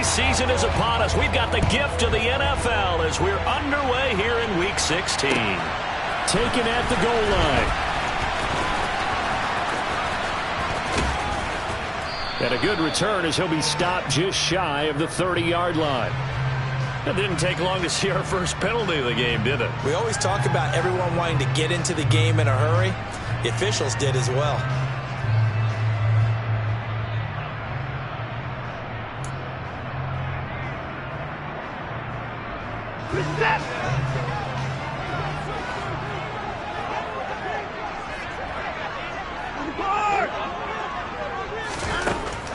season is upon us. We've got the gift of the NFL as we're underway here in Week 16. Taken at the goal line. And a good return as he'll be stopped just shy of the 30-yard line. It didn't take long to see our first penalty of the game, did it? We always talk about everyone wanting to get into the game in a hurry. The officials did as well.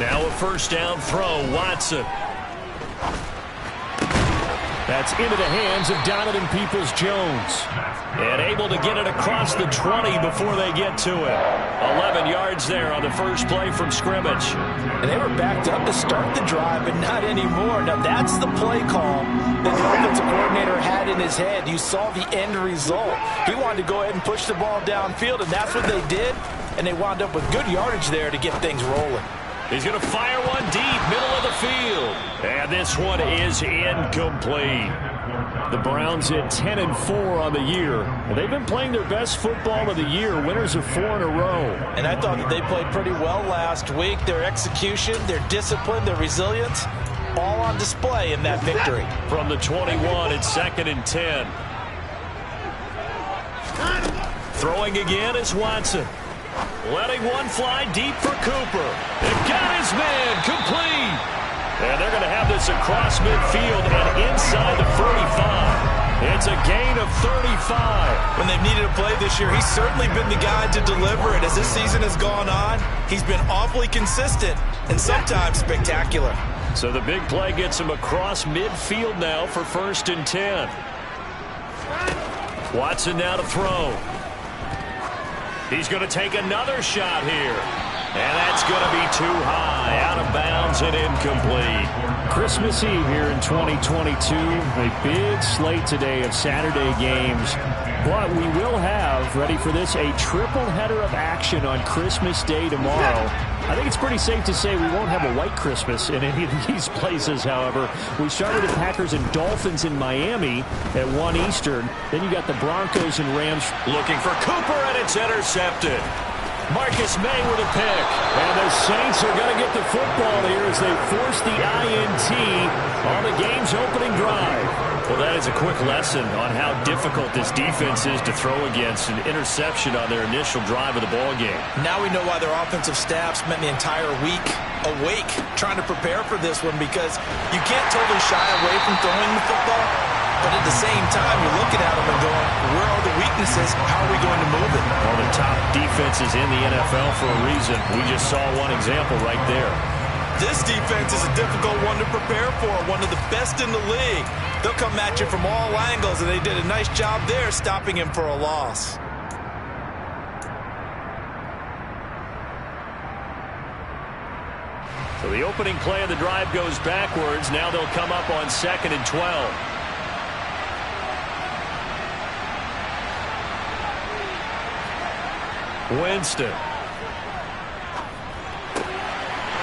Now a first down throw, Watson. That's into the hands of Donovan Peoples-Jones. And able to get it across the 20 before they get to it. 11 yards there on the first play from scrimmage. And they were backed up to start the drive, but not anymore. Now that's the play call that the offensive coordinator had in his head. You saw the end result. He wanted to go ahead and push the ball downfield, and that's what they did. And they wound up with good yardage there to get things rolling. He's going to fire one deep, middle of the field. And this one is incomplete. The Browns at 10-4 on the year. And they've been playing their best football of the year. Winners of 4 in a row. And I thought that they played pretty well last week. Their execution, their discipline, their resilience, all on display in that victory. From the 21, it's 2nd and 10. Throwing again is Watson. Letting one fly deep for Cooper. It got his man complete. And they're going to have this across midfield and inside the 45. It's a gain of 35. When they've needed a play this year, he's certainly been the guy to deliver it. As this season has gone on, he's been awfully consistent and sometimes spectacular. So the big play gets him across midfield now for 1st and 10. Watson now to throw. He's going to take another shot here. And that's going to be too high. Out of bounds and incomplete. Christmas Eve here in 2022. A big slate today of Saturday games. But we will have, ready for this, a triple header of action on Christmas Day tomorrow. I think it's pretty safe to say we won't have a white Christmas in any of these places, however. We started at Packers and Dolphins in Miami at 1 Eastern. Then you got the Broncos and Rams. Looking for Cooper, and it's intercepted. Marcus May with a pick. And the Saints are going to get the football here as they force the INT on the game's opening drive. Well, that is a quick lesson on how difficult this defense is to throw against. An interception on their initial drive of the ball game. Now we know why their offensive staff spent the entire week awake trying to prepare for this one, because you can't totally shy away from throwing the football. But at the same time, you're looking at them and going, where are the weaknesses? How are we going to move it? Well, the top defenses in the NFL for a reason. We just saw one example right there. This defense is a difficult one to prepare for, one of the best in the league. They'll come at you from all angles, and they did a nice job there stopping him for a loss. So the opening play of the drive goes backwards. Now they'll come up on 2nd and 12. Winston.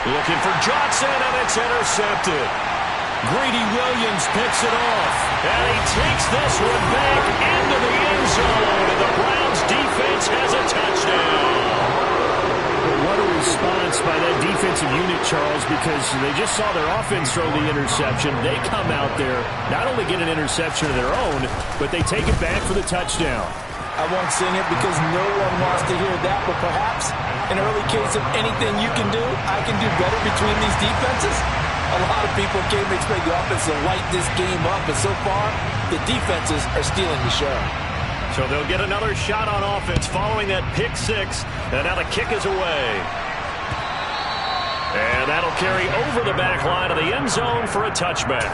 Looking for Johnson, and it's intercepted. Greedy Williams picks it off. And he takes this one back into the end zone. And the Browns defense has a touchdown. What a response by that defensive unit, Charles, because they just saw their offense throw the interception. They come out there, not only get an interception of their own, but they take it back for the touchdown. I won't sing it because no one wants to hear that, but perhaps an early case of anything you can do, I can do better between these defenses. A lot of people came to expect the offense to light this game up, but so far, the defenses are stealing the show. So they'll get another shot on offense following that pick six, and now the kick is away. And that'll carry over the back line of the end zone for a touchback.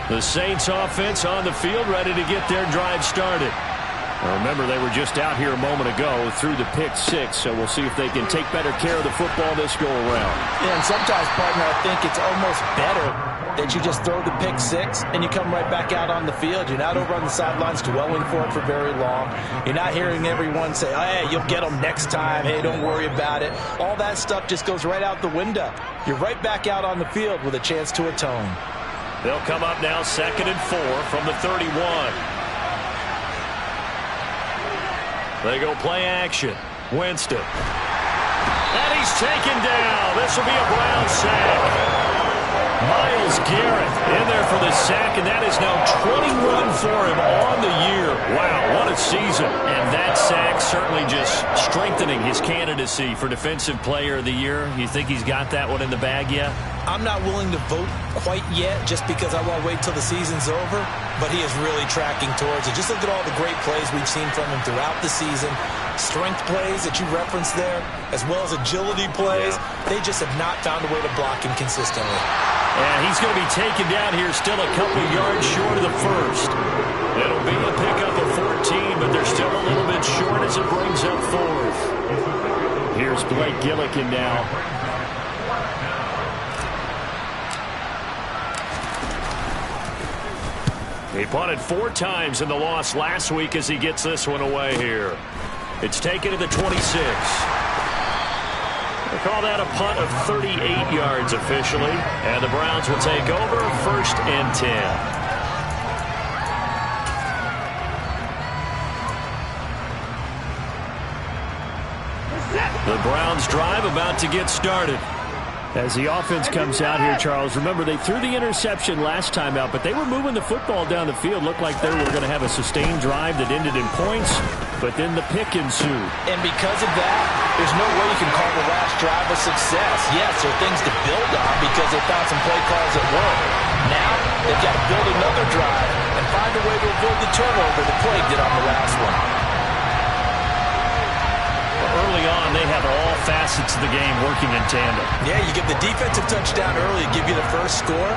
The Saints offense on the field, ready to get their drive started. Remember, they were just out here a moment ago through the pick six, so we'll see if they can take better care of the football this go-around. Yeah, and sometimes, partner, I think it's almost better that you just throw the pick six and you come right back out on the field. You're not over on the sidelines dwelling for it for very long. You're not hearing everyone say, oh, hey, you'll get them next time. Hey, don't worry about it. All that stuff just goes right out the window. You're right back out on the field with a chance to atone. They'll come up now 2nd and 4 from the 31. They go play action. Winston. And he's taken down. This will be a Brown sack. Myles Garrett in there for the sack, and that is now 21 for him on the year. Wow, what a season. And that sack certainly just strengthening his candidacy for Defensive Player of the Year. You think he's got that one in the bag yet? I'm not willing to vote quite yet just because I want to wait till the season's over, but he is really tracking towards it. Just look at all the great plays we've seen from him throughout the season. Strength plays that you referenced there, as well as agility plays. Yeah. They just have not found a way to block him consistently. And he's going to be taken down here still a couple yards short of the first. It'll be a pickup of 14, but they're still a little bit short as it brings up 4th. Here's Blake Gillikin now. He punted 4 times in the loss last week as he gets this one away here. It's taken to the 26. They call that a punt of 38 yards officially. And the Browns will take over 1st and 10. The Browns drive about to get started. As the offense comes out here, Charles, remember they threw the interception last time out, but they were moving the football down the field. Looked like they were going to have a sustained drive that ended in points, but then the pick ensued. And because of that, there's no way you can call the last drive a success. Yes, there are things to build on because they found some play calls that work. Now, they've got to build another drive and find a way to avoid the turnover that plagued it on the last one. Early on, they have all facets of the game working in tandem. Yeah, you get the defensive touchdown early, give you the first score,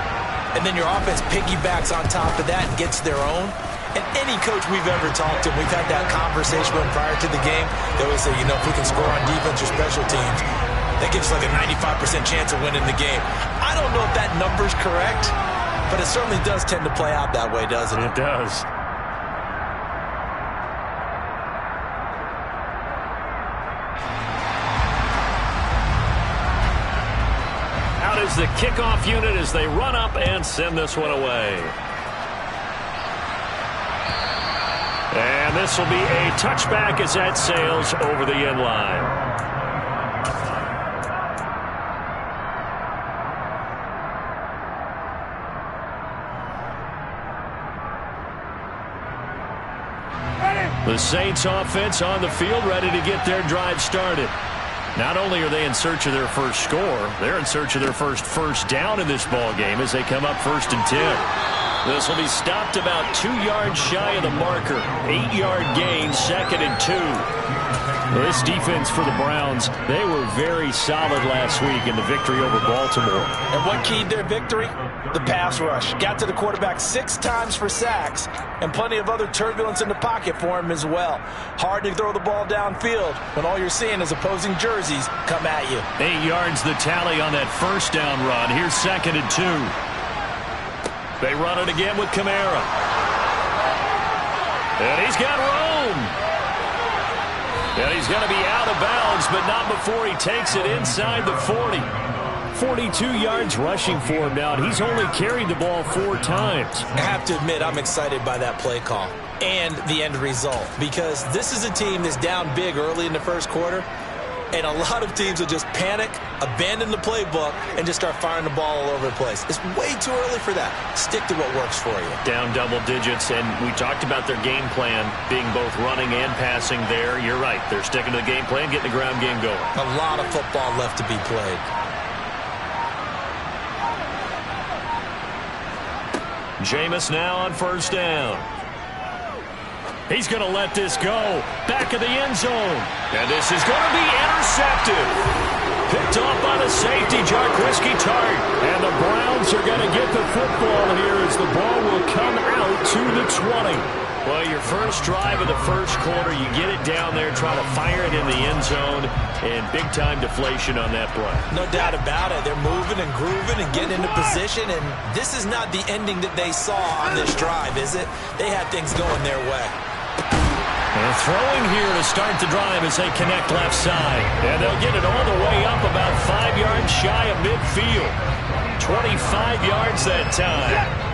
and then your offense piggybacks on top of that and gets their own. And any coach we've ever talked to, we've had that conversation with them prior to the game, they always say, you know, if we can score on defense or special teams, that gives us like a 95% chance of winning the game. I don't know if that number's correct, but it certainly does tend to play out that way, doesn't it? It does. Is the kickoff unit as they run up and send this one away. And this will be a touchback as that sails over the end line. The Saints offense on the field ready to get their drive started. Not only are they in search of their first score, they're in search of their first down in this ball game as they come up 1st and 10. This will be stopped about 2 yards shy of the marker. 8-yard gain, 2nd and 2. This defense for the Browns, they were very solid last week in the victory over Baltimore. And what keyed their victory? The pass rush. Got to the quarterback 6 times for sacks, and plenty of other turbulence in the pocket for him as well. Hard to throw the ball downfield when all you're seeing is opposing jerseys come at you. 8 yards the tally on that first down run. Here's 2nd and 2. They run it again with Kamara. And he's got room. And he's going to be out of bounds, but not before he takes it inside the 40. 42 yards rushing for him now, and he's only carried the ball 4 times. I have to admit, I'm excited by that play call and the end result, because this is a team that's down big early in the first quarter, and a lot of teams will just panic, abandon the playbook, and just start firing the ball all over the place. It's way too early for that. Stick to what works for you. Down double digits, and we talked about their game plan being both running and passing there. You're right. They're sticking to the game plan, getting the ground game going. A lot of football left to be played. Jameis now on 1st down. He's going to let this go. Back of the end zone. And this is going to be intercepted. Picked off by the safety, Jarquiski Tart. And the Browns are going to get the football here as the ball will come out to the 20. Well, your first drive of the first quarter, you get it down there, try to fire it in the end zone, and big-time deflation on that play. No doubt about it. They're moving and grooving and getting into position, and this is not the ending that they saw on this drive, is it? They had things going their way. And throwing here to start the drive as they connect left side. And they'll get it all the way up about 5 yards shy of midfield. 25 yards that time.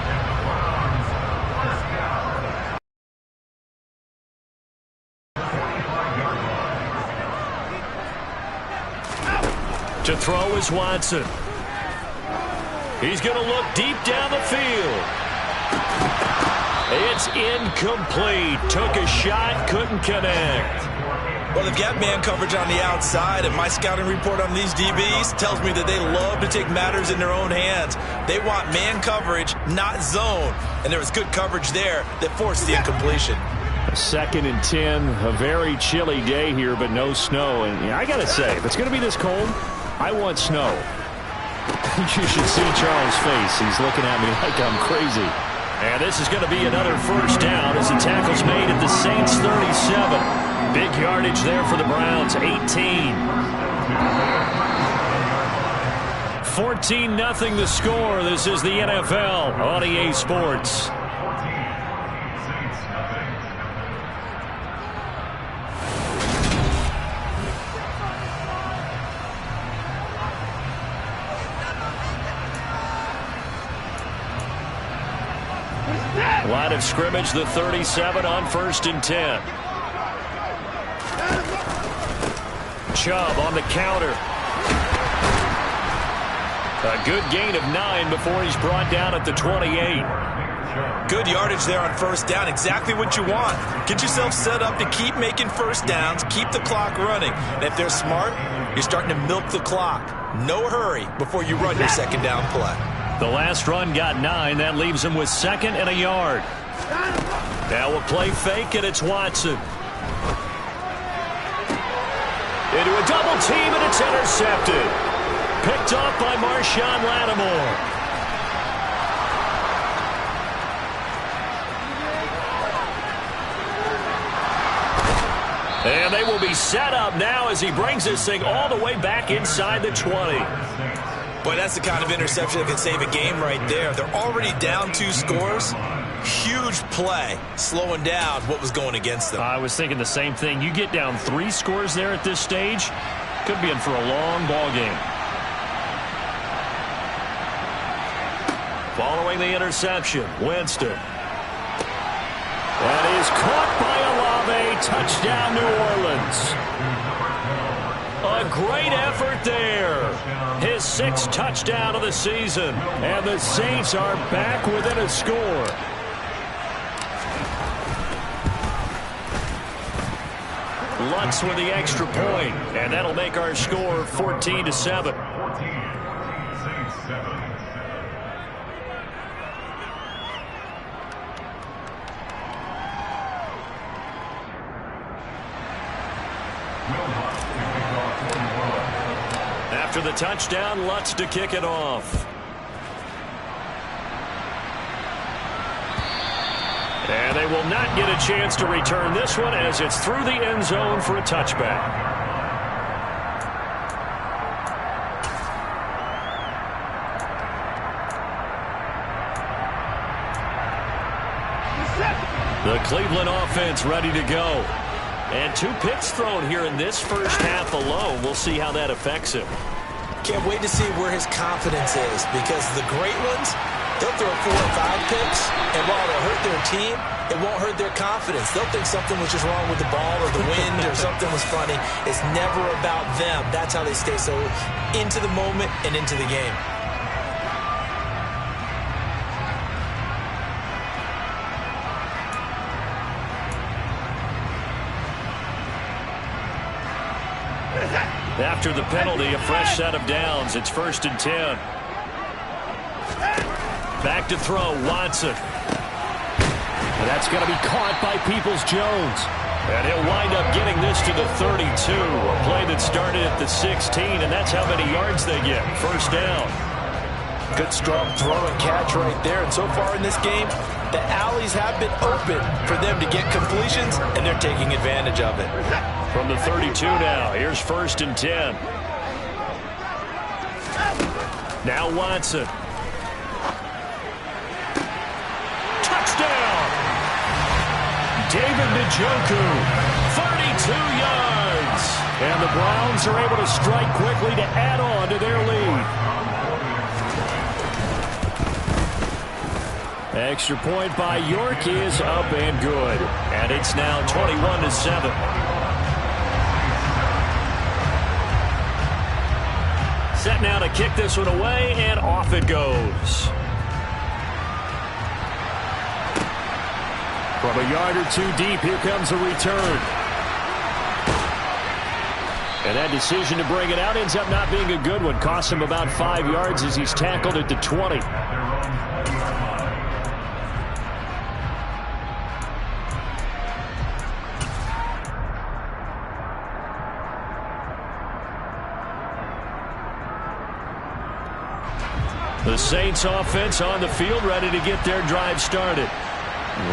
To throw is Watson. He's going to look deep down the field. It's incomplete. Took a shot, couldn't connect. Well, they've got man coverage on the outside, and my scouting report on these DBs tells me that they love to take matters in their own hands. They want man coverage, not zone. And there was good coverage there that forced the incompletion. 2nd and 10, a very chilly day here, but no snow. And I got to say, if it's going to be this cold, I want snow. You should see Charles' face. He's looking at me like I'm crazy. And this is going to be another first down as the tackle's made at the Saints 37. Big yardage there for the Browns, 18. 14-0 the score. This is the NFL on EA Sports. Line of scrimmage, the 37 on 1st and 10. Chubb on the counter. A good gain of 9 before he's brought down at the 28. Good yardage there on first down. Exactly what you want. Get yourself set up to keep making first downs, keep the clock running. And if they're smart, you're starting to milk the clock. No hurry before you run your second down play. The last run got 9. That leaves him with 2nd and a yard. Now a play fake, and it's Watson. Into a double team, and it's intercepted. Picked off by Marshawn Lattimore. And they will be set up now as he brings this thing all the way back inside the 20. Boy, that's the kind of interception that can save a game right there. They're already down 2 scores. Huge play, slowing down what was going against them. I was thinking the same thing. You get down 3 scores there at this stage, could be in for a long ball game. Following the interception, Winston. That is caught by Olave. Touchdown, New Orleans. A great effort there. His 6th touchdown of the season. And the Saints are back within a score. Lutz with the extra point, and that'll make our score 14-7. After the touchdown, Lutz to kick it off. And they will not get a chance to return this one as it's through the end zone for a touchback. The Cleveland offense ready to go. And 2 picks thrown here in this first half alone. We'll see how that affects him. Can't wait to see where his confidence is, because the great ones, they'll throw 4 or 5 picks, and while it'll hurt their team, it won't hurt their confidence. They'll think something was just wrong with the ball or the wind or something was funny. It's never about them. That's how they stay so into the moment and into the game. After the penalty, a fresh set of downs. It's 1st and 10. Back to throw, Watson. That's going to be caught by Peoples-Jones. And he'll wind up getting this to the 32. A play that started at the 16, and that's how many yards they get. First down. Good strong throw and catch right there. And so far in this game, The alleys have been open for them to get completions, and they're taking advantage of it. From the 32 now, here's 1st and 10. Now Watson. Touchdown! David Njoku, 32 yards. And the Browns are able to strike quickly to add on to their lead. Extra point by York is up and good. And it's now 21-7. Set now to kick this one away, and off it goes. From a yard or two deep, here comes a return. And that decision to bring it out ends up not being a good one. Costs him about 5 yards as he's tackled at the 20. The Saints offense on the field, ready to get their drive started.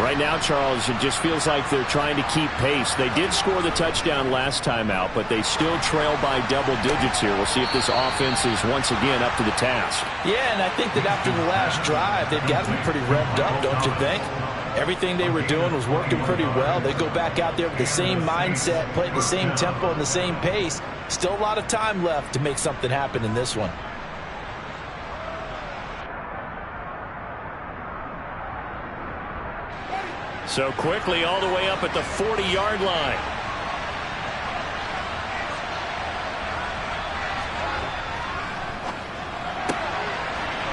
Right now, Charles, it just feels like they're trying to keep pace. They did score the touchdown last time out, but they still trail by double digits here. We'll see if this offense is once again up to the task. Yeah, and I think that after the last drive, they've got to be pretty revved up, don't you think? Everything they were doing was working pretty well. They go back out there with the same mindset, play at the same tempo and the same pace. Still a lot of time left to make something happen in this one. So quickly all the way up at the 40-yard line.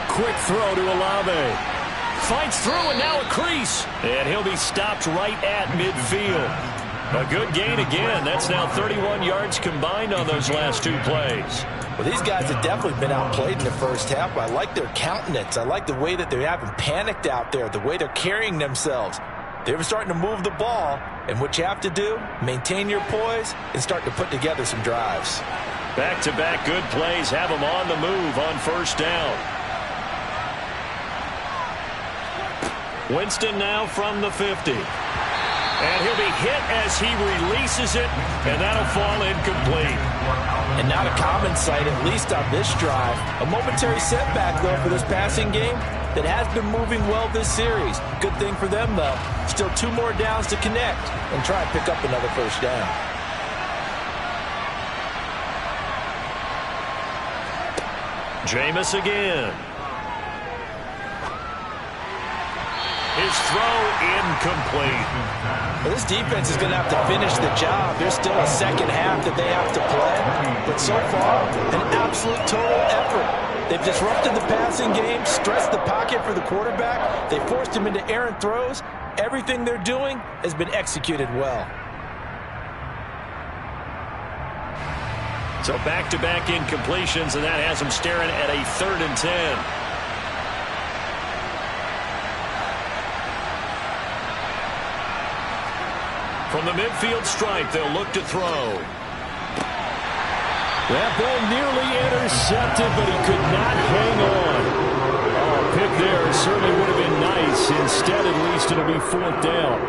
Quick throw to Olave. Fights through and now a crease. And he'll be stopped right at midfield. A good gain again. That's now 31 yards combined on those last 2 plays. Well, these guys have definitely been outplayed in the first half. I like their countenance. I like the way that they haven't panicked out there, the way they're carrying themselves. They're starting to move the ball, and what you have to do, maintain your poise and start to put together some drives. Back-to-back good plays have them on the move on 1st down. Winston now from the 50. And he'll be hit as he releases it, and that'll fall incomplete. And not a common sight, at least on this drive. A momentary setback, though, for this passing game that has been moving well this series. Good thing for them, though. Still 2 more downs to connect and try and pick up another 1st down. Jameis again. His throw incomplete. Well, this defense is going to have to finish the job. There's still a second half that they have to play. But so far, an absolute total effort. They've disrupted the passing game, stressed the pocket for the quarterback. They forced him into errant throws. Everything they're doing has been executed well. So back-to-back incompletions, and that has them staring at a 3rd and 10. From the midfield stripe, they'll look to throw. That ball nearly intercepted, but he could not hang on. Oh, pick there certainly would have been nice. Instead, at least, it'll be 4th down.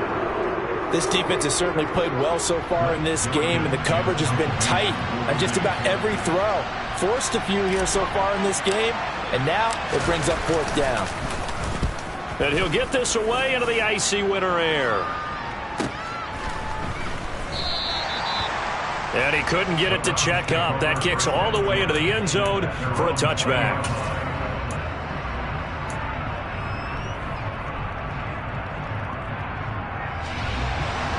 This defense has certainly played well so far in this game, and the coverage has been tight on just about every throw. Forced a few here so far in this game, and now it brings up 4th down. And he'll get this away into the icy winter air. And he couldn't get it to check up. That kicks all the way into the end zone for a touchback.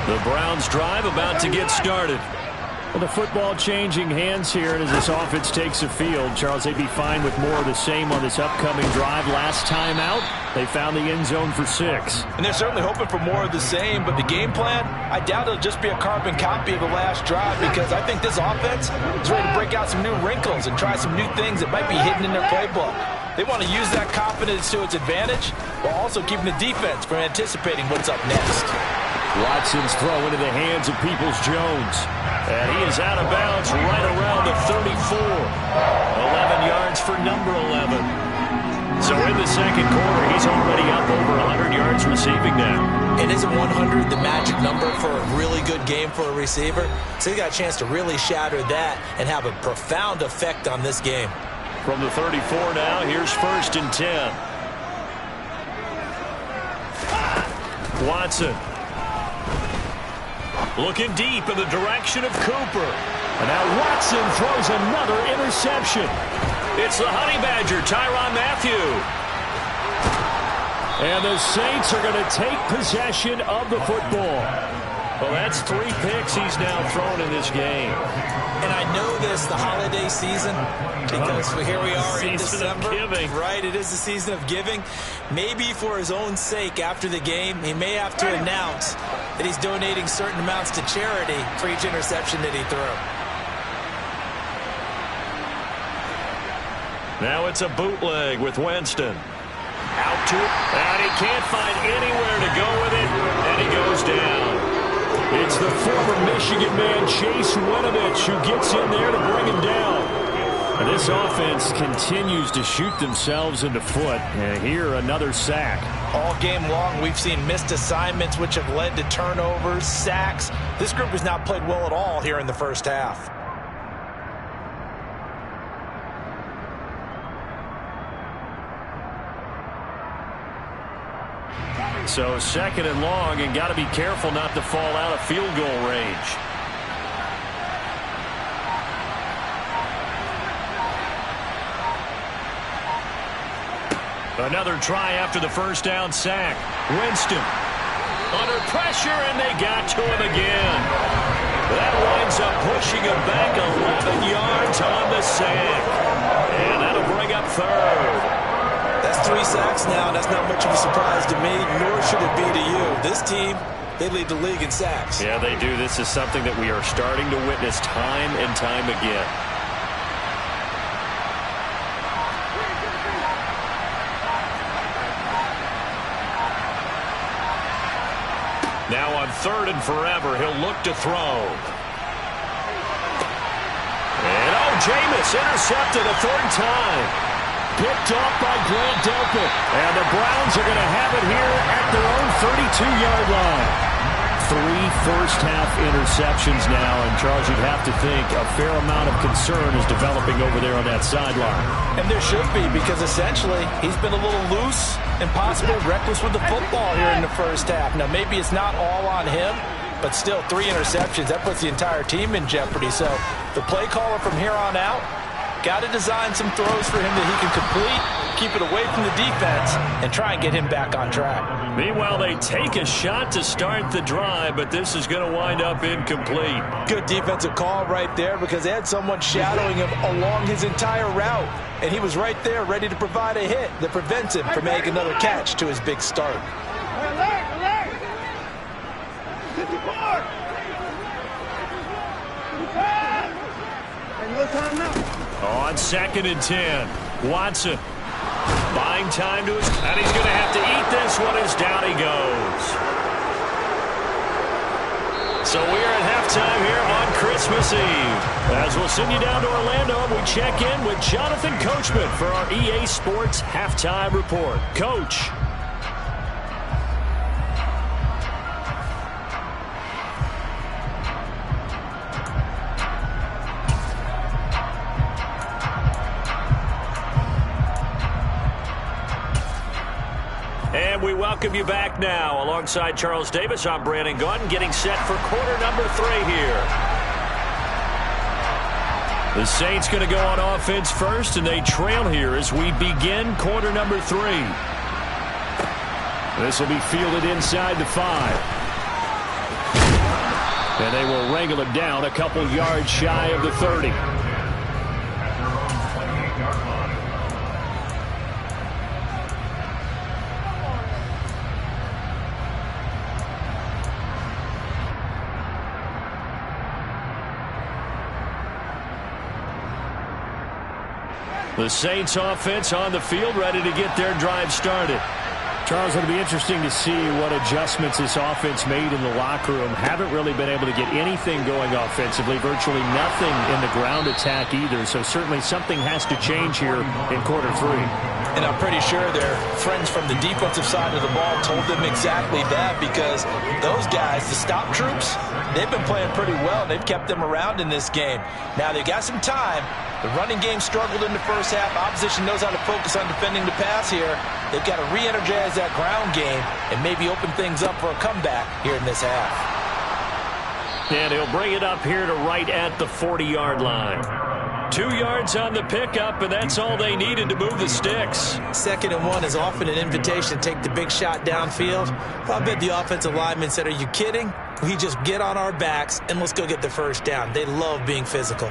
The Browns drive about to get started. Well, the football changing hands here, and as this offense takes the field, Charles, they'd be fine with more of the same on this upcoming drive. Last time out, they found the end zone for 6. And they're certainly hoping for more of the same, but the game plan, I doubt it'll just be a carbon copy of the last drive, because I think this offense is ready to break out some new wrinkles and try some new things that might be hidden in their playbook. They want to use that confidence to its advantage while also keeping the defense from anticipating what's up next. Watson's throw into the hands of Peoples-Jones. And he is out of bounds right around the 34. 11 yards for number 11. So in the second quarter, he's already up over 100 yards receiving now. And isn't 100 the magic number for a really good game for a receiver? So he got a chance to really shatter that and have a profound effect on this game. From the 34 now, here's 1st and 10. Watson. Looking deep in the direction of Cooper. And now Watson throws another interception. It's the Honey Badger, Tyrann Mathieu. And the Saints are going to take possession of the football. Well, that's 3 picks he's now thrown in this game. And I know this, the holiday season, because here we are in December. Right, it is the season of giving. Maybe for his own sake after the game, he may have to announce that he's donating certain amounts to charity for each interception that he threw. Now it's a bootleg with Winston. Out to it, and he can't find anywhere to go with it, and he goes down. It's the former Michigan man, Chase Winovich, who gets in there to bring him down. And this offense continues to shoot themselves in the foot. And here, another sack. All game long, we've seen missed assignments, which have led to turnovers, sacks. This group has not played well at all here in the first half. So 2nd and long, and got to be careful not to fall out of field goal range. Another try after the first down sack. Winston under pressure, and they got to him again. That winds up pushing him back 11 yards on the sack. And that'll bring up 3rd. That's 3 sacks now, and that's not much of a surprise to me, nor should it be to you. This team, they lead the league in sacks. Yeah, they do. This is something that we are starting to witness time and time again. Now on 3rd and forever, he'll look to throw. And Jameis intercepted a 3rd time. Picked off by Grant Delpit. And the Browns are going to have it here at their own 32-yard line. 3 first-half interceptions now. And, Charles, you'd have to think a fair amount of concern is developing over there on that sideline. And there should be, because essentially he's been a little loose and possibly reckless with the football here in the first half. Now, maybe it's not all on him, but still 3 interceptions. That puts the entire team in jeopardy. So the play caller from here on out, got to design some throws for him that he can complete, keep it away from the defense, and try and get him back on track. Meanwhile, they take a shot to start the drive, but this is going to wind up incomplete. Good defensive call right there, because they had someone shadowing him along his entire route, and he was right there ready to provide a hit that prevents him from making another catch to his big start. On 2nd and 10, Watson buying time to his, and he's going to have to eat this one as down he goes. So we are at halftime here on Christmas Eve. As we'll send you down to Orlando, and we check in with Jonathan Coachman for our EA Sports Halftime Report. Coach. And we welcome you back now. Alongside Charles Davis, I'm Brandon Gaudin, getting set for quarter number 3 here. The Saints going to go on offense first, and they trail here as we begin quarter number 3. This will be fielded inside the 5. And they will wrangle it down a couple yards shy of the 30. The Saints offense on the field, ready to get their drive started. Charles, it'll be interesting to see what adjustments this offense made in the locker room. Haven't really been able to get anything going offensively, virtually nothing in the ground attack either. So certainly something has to change here in quarter 3. And I'm pretty sure their friends from the defensive side of the ball told them exactly that, because those guys, the stop troops, they've been playing pretty well, and they've kept them around in this game. Now, they've got some time. The running game struggled in the first half. Opposition knows how to focus on defending the pass here. They've got to re-energize that ground game and maybe open things up for a comeback here in this half. And he'll bring it up here to right at the 40-yard line. 2 yards on the pickup, and that's all they needed to move the sticks. 2nd and 1 is often an invitation to take the big shot downfield. I bet the offensive lineman said, "Are you kidding? We just get on our backs and let's go get the first down." They love being physical.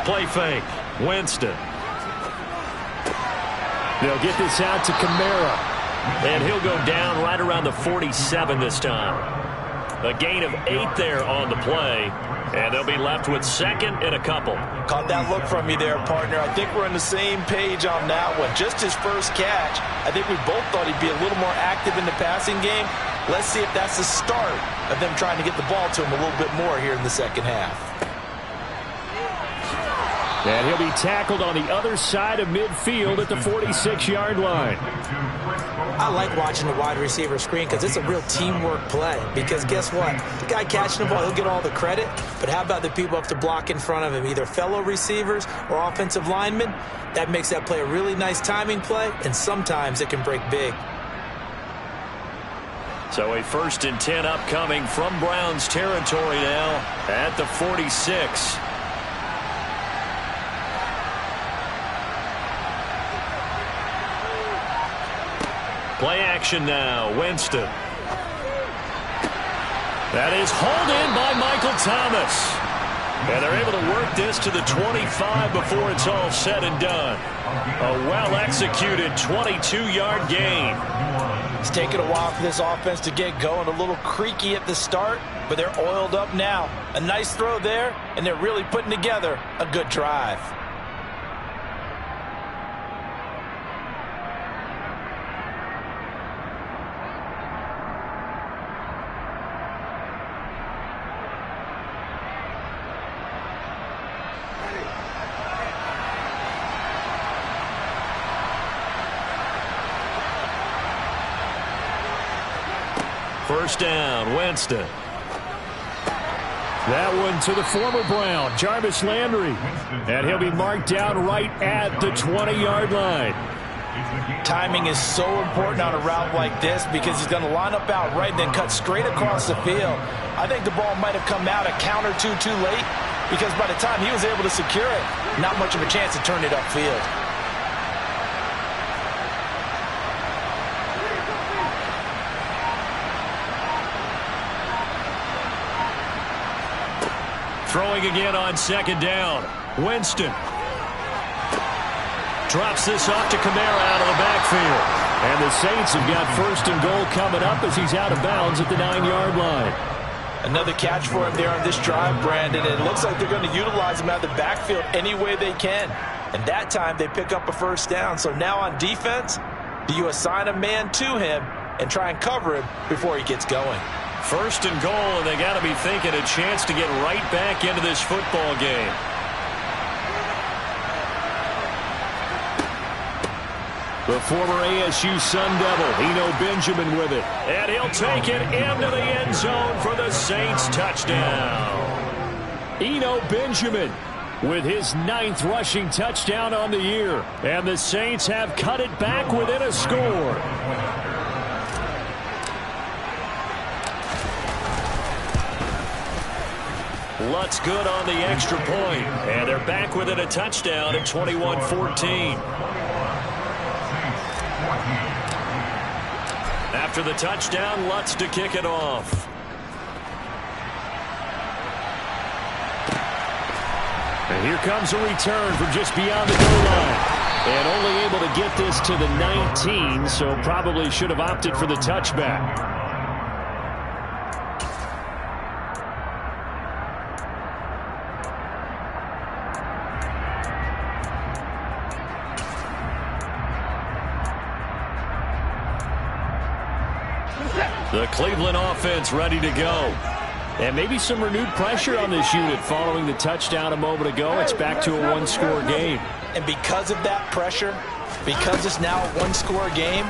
Play fake. Winston. They'll get this out to Kamara. And he'll go down right around the 47 this time. A gain of 8 there on the play. And they'll be left with 2nd and a couple. Caught that look from you there, partner. I think we're on the same page on that one. Just his first catch. I think we both thought he'd be a little more active in the passing game. Let's see if that's the start of them trying to get the ball to him a little bit more here in the second half. And he'll be tackled on the other side of midfield at the 46-yard line. I like watching the wide receiver screen because it's a real teamwork play. Because guess what? The guy catching the ball, he'll get all the credit. But how about the people up to block in front of him, either fellow receivers or offensive linemen? That makes that play a really nice timing play, and sometimes it can break big. So a 1st and 10 upcoming from Browns territory now at the 46. Play action now. Winston. That is hauled in by Michael Thomas. And they're able to work this to the 25 before it's all said and done. A well-executed 22-yard gain. It's taken a while for this offense to get going. A little creaky at the start, but they're oiled up now. A nice throw there, and they're really putting together a good drive. First down, Winston. That one to the former Brown, Jarvis Landry. And he'll be marked down right at the 20-yard line. Timing is so important on a route like this because he's going to line up out right and then cut straight across the field. I think the ball might have come out a count or two too late because by the time he was able to secure it, not much of a chance to turn it upfield. Throwing again on 2nd down. Winston. Drops this off to Kamara out of the backfield. And the Saints have got 1st and goal coming up as he's out of bounds at the 9-yard line. Another catch for him there on this drive, Brandon. And it looks like they're going to utilize him out of the backfield any way they can. And that time they pick up a 1st down. So now on defense, do you assign a man to him and try and cover him before he gets going? 1st and goal, and they got to be thinking a chance to get right back into this football game. The former ASU Sun Devil, Eno Benjamin with it. And he'll take it into the end zone for the Saints touchdown. Eno Benjamin with his 9th rushing touchdown on the year. And the Saints have cut it back within a score. Lutz good on the extra point. And they're back within a touchdown at 21-14. After the touchdown, Lutz to kick it off. And here comes a return from just beyond the goal line. And only able to get this to the 19, so probably should have opted for the touchback. The Cleveland offense ready to go. And maybe some renewed pressure on this unit following the touchdown a moment ago. It's back to a one-score game. And because of that pressure, because it's now a one-score game,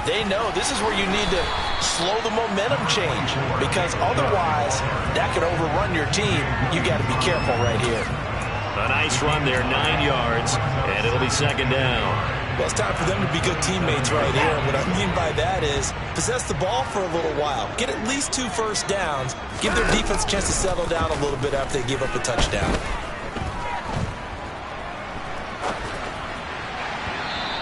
they know this is where you need to slow the momentum change, because otherwise that could overrun your team. You got to be careful right here. A nice run there, 9 yards, and it'll be second down. Well, it's time for them to be good teammates right here. What I mean by that is possess the ball for a little while. Get at least 2 first downs. Give their defense a chance to settle down a little bit after they give up a touchdown.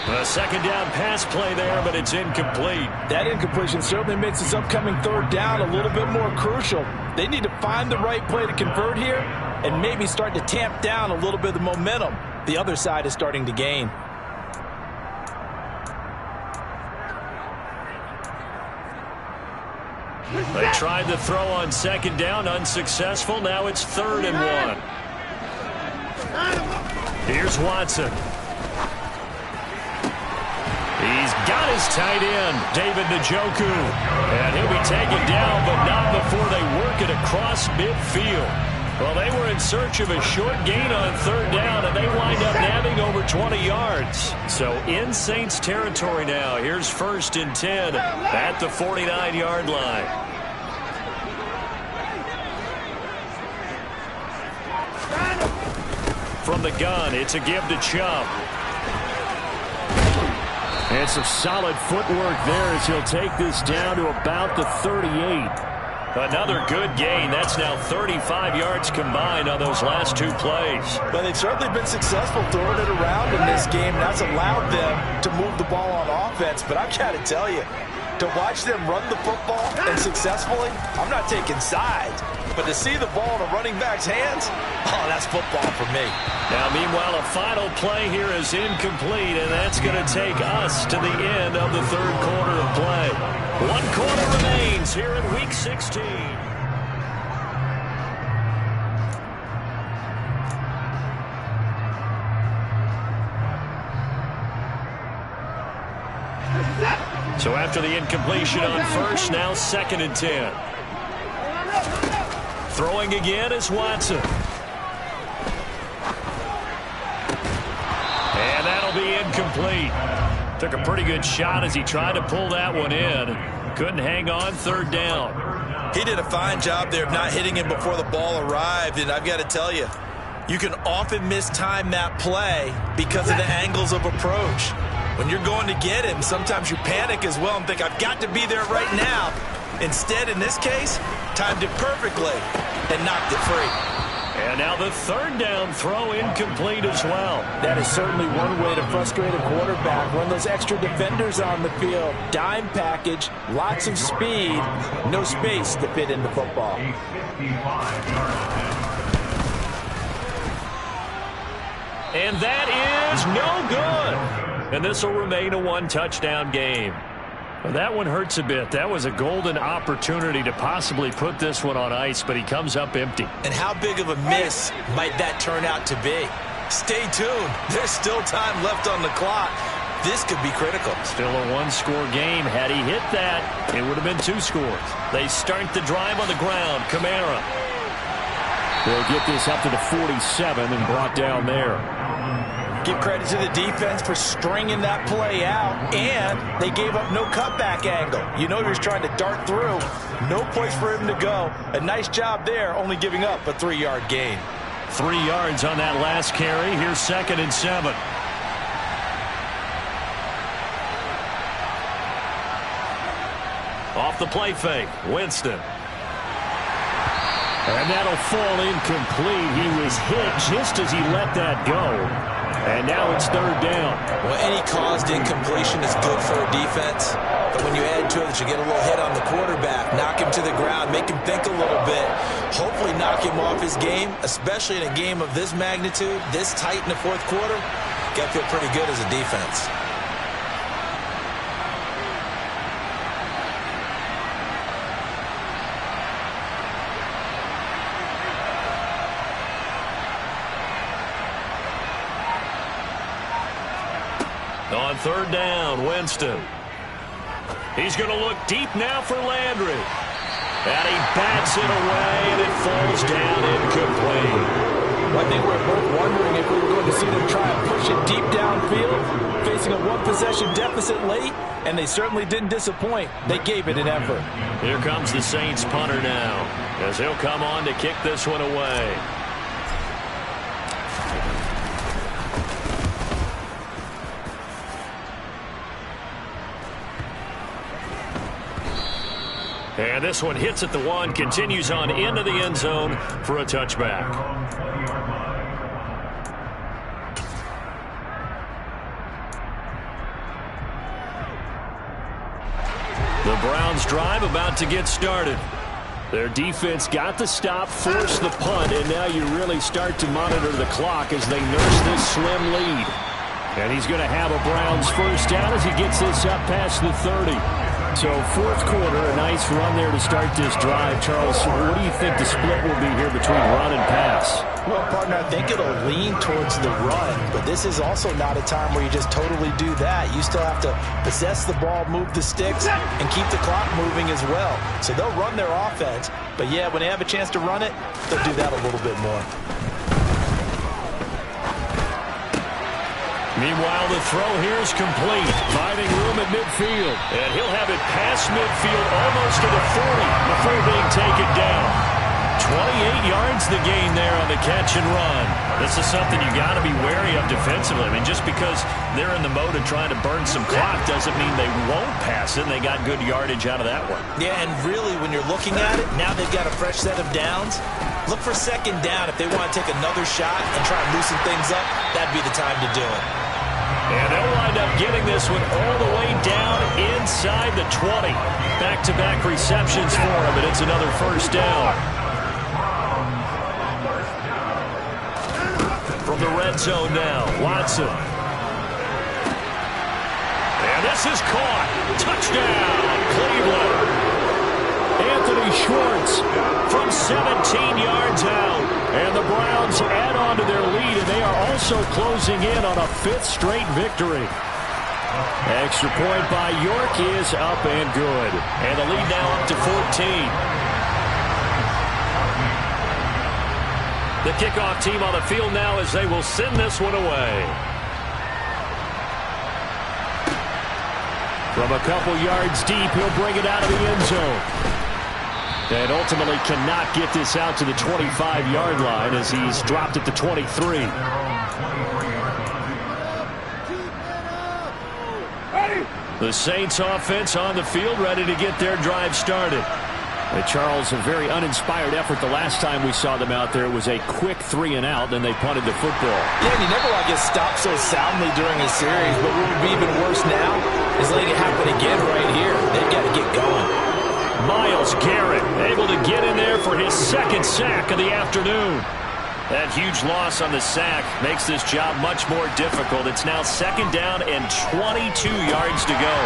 A second down pass play there, but it's incomplete. That incompletion certainly makes this upcoming third down a little bit more crucial. They need to find the right play to convert here and maybe start to tamp down a little bit of the momentum the other side is starting to gain. They tried to throw on second down, unsuccessful. Now it's 3rd and 1. Here's Watson. He's got his tight end, David Njoku. And he'll be taken down, but not before they work it across midfield. Well, they were in search of a short gain on 3rd down, and they wind up nabbing over 20 yards. So in Saints territory now. Here's 1st and 10 at the 49-yard line. From the gun, it's a give to Chubb. And some solid footwork there as he'll take this down to about the 38. Another good gain. That's now 35 yards combined on those last 2 plays. Well, they've certainly been successful throwing it around in this game. That's allowed them to move the ball on offense. But I've got to tell you, to watch them run the football and successfully, I'm not taking sides. But to see the ball in a running back's hands, oh, that's football for me. Now, meanwhile, a final play here is incomplete, and that's going to take us to the end of the 3rd quarter of play. 1 quarter remains here in Week 16. So after the incompletion on 1st, now 2nd and 10. Throwing again is Watson. And that'll be incomplete. Took a pretty good shot as he tried to pull that one in. Couldn't hang on 3rd down. He did a fine job there of not hitting him before the ball arrived. And I've got to tell you, you can often mistime that play because of the angles of approach. When you're going to get him, sometimes you panic as well and think, I've got to be there right now. Instead, in this case, timed it perfectly and knocked it free. And now the 3rd down throw incomplete as well. That is certainly one way to frustrate a quarterback. Run those extra defenders on the field. Dime package, lots of speed, no space to fit into football. And that is no good. And this will remain a 1-touchdown game. Well, that one hurts a bit. That was a golden opportunity to possibly put this one on ice, but he comes up empty. And how big of a miss might that turn out to be? Stay tuned. There's still time left on the clock. This could be critical. Still a 1-score game. Had he hit that, it would have been 2 scores. They start the drive on the ground. Kamara. They'll get this up to the 47 and brought down there. Give credit to the defense for stringing that play out, and they gave up no cutback angle. You know he was trying to dart through. No place for him to go. A nice job there, only giving up a 3-yard gain. 3 yards on that last carry. Here's 2nd and 7. Off the play fake, Winston. And that'll fall incomplete. He was hit just as he let that go. And now it's 3rd down. Well, any caused incompletion is good for a defense. But when you add to it that you get a little hit on the quarterback, knock him to the ground, make him think a little bit, hopefully knock him off his game, especially in a game of this magnitude, this tight in the 4th quarter, got to feel pretty good as a defense. On 3rd down, Winston. He's going to look deep now for Landry. And he bats it away, and it falls down incomplete. I think we're both wondering if we were going to see them try and push it deep downfield, facing a one-possession deficit late, and they certainly didn't disappoint. They gave it an effort. Here comes the Saints punter now, as he'll come on to kick this one away. And this one hits at the one, continues on into the end zone for a touchback. The Browns drive about to get started. Their defense got the stop, forced the punt, and now you really start to monitor the clock as they nurse this slim lead. And he's going to have a Browns first down as he gets this up past the 30. So fourth quarter, a nice run there to start this drive. Charles, what do you think the split will be here between run and pass? Well, partner, I think it'll lean towards the run, but this is also not a time where you just totally do that. You still have to possess the ball, move the sticks, and keep the clock moving as well. So they'll run their offense, but yeah, when they have a chance to run it, they'll do that a little bit more. Meanwhile, the throw here is complete, finding room at midfield. And he'll have it past midfield almost to the 40 before being taken down. 28 yards the gain there on the catch and run. This is something you got to be wary of defensively. I mean, just because they're in the mode of trying to burn some clock doesn't mean they won't pass it, and they got good yardage out of that one. Yeah, and really, when you're looking at it, now they've got a fresh set of downs. Look for second down. If they want to take another shot and try and loosen things up, that'd be the time to do it. And they'll wind up getting this one all the way down inside the 20. Back-to-back receptions for him, and it's another first down. From the red zone now, Watson. And this is caught. Touchdown, Cleveland. Anthony Schwartz from 17 yards out. And the Browns add on to their lead, and they are also closing in on a fifth straight victory. Extra point by York is up and good. And the lead now up to 14. The kickoff team on the field now as they will send this one away. From a couple yards deep, he'll bring it out of the end zone. And ultimately cannot get this out to the 25-yard line as he's dropped at the 23. The Saints offense on the field ready to get their drive started. Charles, a very uninspired effort the last time we saw them out there. It was a quick 3-and-out, then they punted the football. Yeah, and you never want to get stopped so soundly during a series, but what would be even worse now is letting it happen again right here. They've got to get going. Myles Garrett able to get in there for his second sack of the afternoon. That huge loss on the sack makes this job much more difficult. It's now second down and 22 yards to go.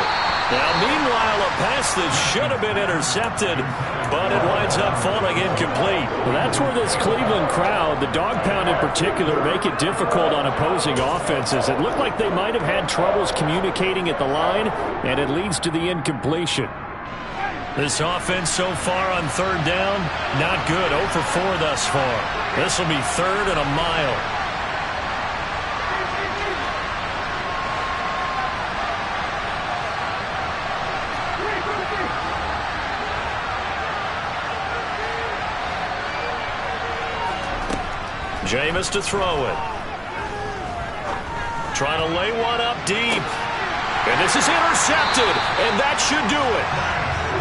Now, meanwhile, a pass that should have been intercepted, but it winds up falling incomplete. Well, that's where this Cleveland crowd, the dog pound in particular, make it difficult on opposing offenses. It looked like they might have had troubles communicating at the line, and it leads to the incompletion. This offense so far on third down, not good. 0 for 4 thus far. This will be third and a mile. Jameis to throw it. Trying to lay one up deep. And this is intercepted, and that should do it.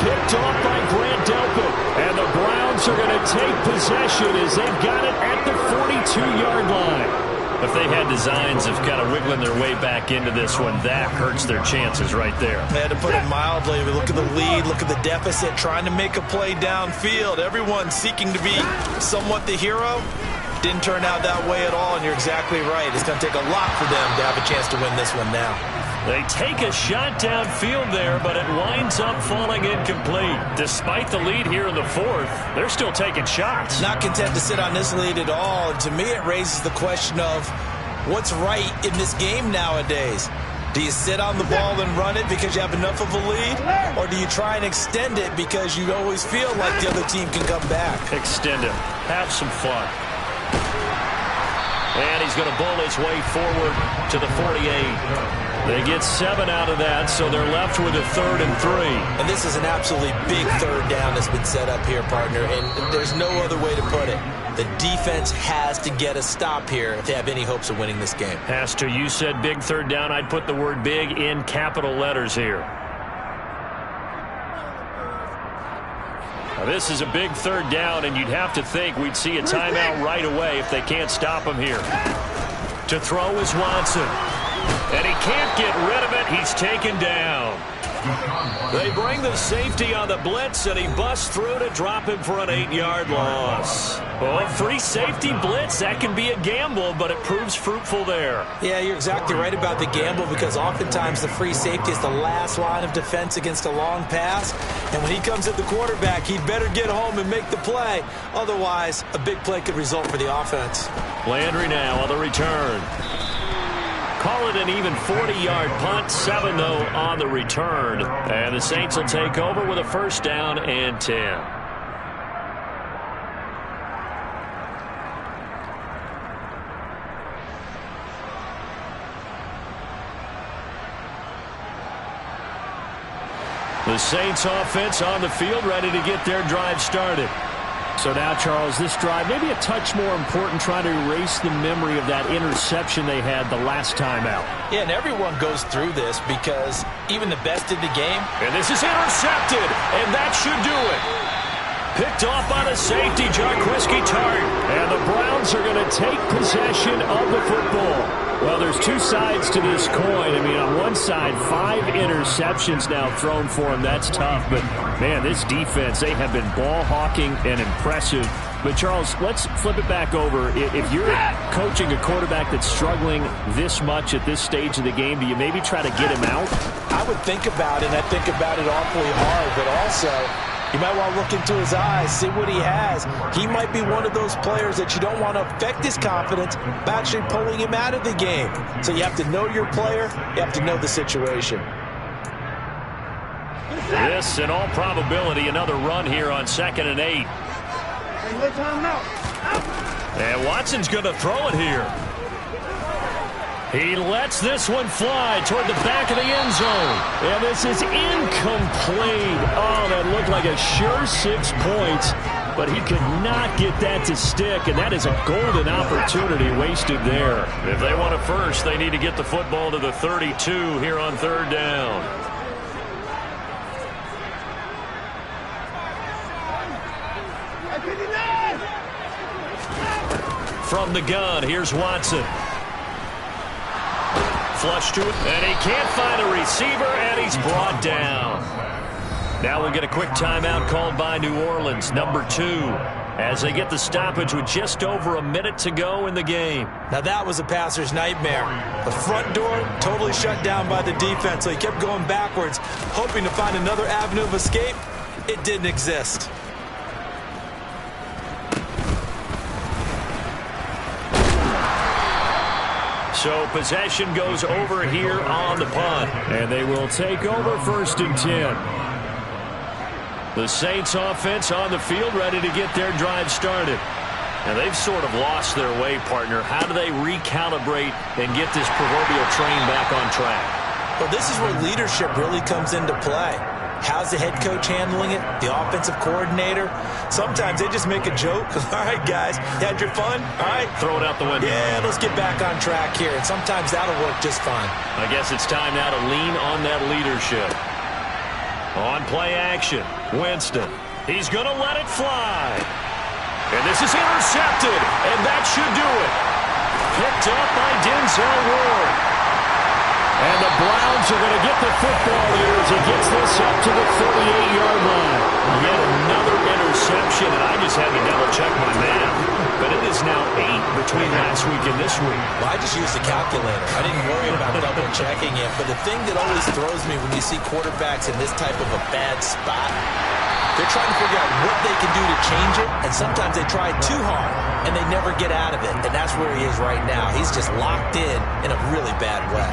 Picked off by Grant Delpit. And the Browns are going to take possession as they've got it at the 42-yard line. If they had designs of kind of wiggling their way back into this one, that hurts their chances right there. They had to put it mildly. We look at the lead, look at the deficit, trying to make a play downfield. Everyone seeking to be somewhat the hero. Didn't turn out that way at all, and you're exactly right. It's going to take a lot for them to have a chance to win this one now. They take a shot downfield there, but it winds up falling incomplete. Despite the lead here in the fourth, they're still taking shots. Not content to sit on this lead at all. And to me, it raises the question of what's right in this game nowadays. Do you sit on the ball and run it because you have enough of a lead? Or do you try and extend it because you always feel like the other team can come back? Extend it. Have some fun. And he's going to bowl his way forward to the 48. They get 7 out of that, so they're left with a 3rd and 3. And this is an absolutely big 3rd down that's been set up here, partner, and there's no other way to put it. The defense has to get a stop here if they have any hopes of winning this game. Has to. You said big 3rd down. I'd put the word big in capital letters here. Now, this is a big 3rd down, and you'd have to think we'd see a timeout right away if they can't stop him here. To throw is Watson. And he can't get rid of it. He's taken down. They bring the safety on the blitz, and he busts through to drop him for an 8-yard loss. Well, free safety blitz, that can be a gamble, but it proves fruitful there. Yeah, you're exactly right about the gamble because oftentimes the free safety is the last line of defense against a long pass. And when he comes at the quarterback, he'd better get home and make the play. Otherwise, a big play could result for the offense. Landry now on the return. Call it an even 40-yard punt, 7 though on the return. And the Saints will take over with a 1st down and 10. The Saints offense on the field, ready to get their drive started. So now, Charles, this drive maybe a touch more important, trying to erase the memory of that interception they had the last time out. Yeah, and everyone goes through this because even the best in the game. And this is intercepted, and that should do it. Picked off by the safety, Jarquiski Tart. And the Browns are going to take possession of the football. Well, there's 2 sides to this coin. I mean, on one side, 5 interceptions now thrown for him. That's tough. But, man, this defense, they have been ball hawking and impressive. But, Charles, let's flip it back over. If you're coaching a quarterback that's struggling this much at this stage of the game, do you maybe try to get him out? I would think about it, and I think about it awfully hard. But also, you might want to look into his eyes, see what he has. He might be one of those players that you don't want to affect his confidence by actually pulling him out of the game. So you have to know your player. You have to know the situation. This, in all probability, another run here on 2nd and 8. And Watson's going to throw it here. He lets this one fly toward the back of the end zone. And this is incomplete. Oh, that looked like a sure 6 points, but he could not get that to stick, and that is a golden opportunity wasted there. If they want a 1st, they need to get the football to the 32 here on 3rd down. From the gun, here's Watson. Flush to it, and he can't find a receiver, and he's brought down. Now we'll get a quick timeout called by New Orleans, number 2, as they get the stoppage with just over a minute to go in the game. Now that was a passer's nightmare. The front door totally shut down by the defense, so he kept going backwards, hoping to find another avenue of escape. It didn't exist. So possession goes over here on the punt. And they will take over 1st and 10. The Saints offense on the field ready to get their drive started. And they've sort of lost their way, partner. How do they recalibrate and get this proverbial train back on track? Well, this is where leadership really comes into play. How's the head coach handling it? The offensive coordinator? Sometimes they just make a joke. All right, guys, you had your fun? All right. Throw it out the window. Yeah, let's get back on track here. And sometimes that'll work just fine. I guess it's time now to lean on that leadership. On play action, Winston. He's going to let it fly. And this is intercepted, and that should do it. Picked up by Denzel Ward. And the Browns are going to get the football here as he gets this up to the 38-yard line. Yet another interception, and I just had to double-check my math. But it is now 8 between last week and this week. Well, I just used the calculator. I didn't worry about double-checking it. But the thing that always throws me when you see quarterbacks in this type of a bad spot, they're trying to figure out what they can do to change it, and sometimes they try too hard, and they never get out of it. And that's where he is right now. He's just locked in a really bad way.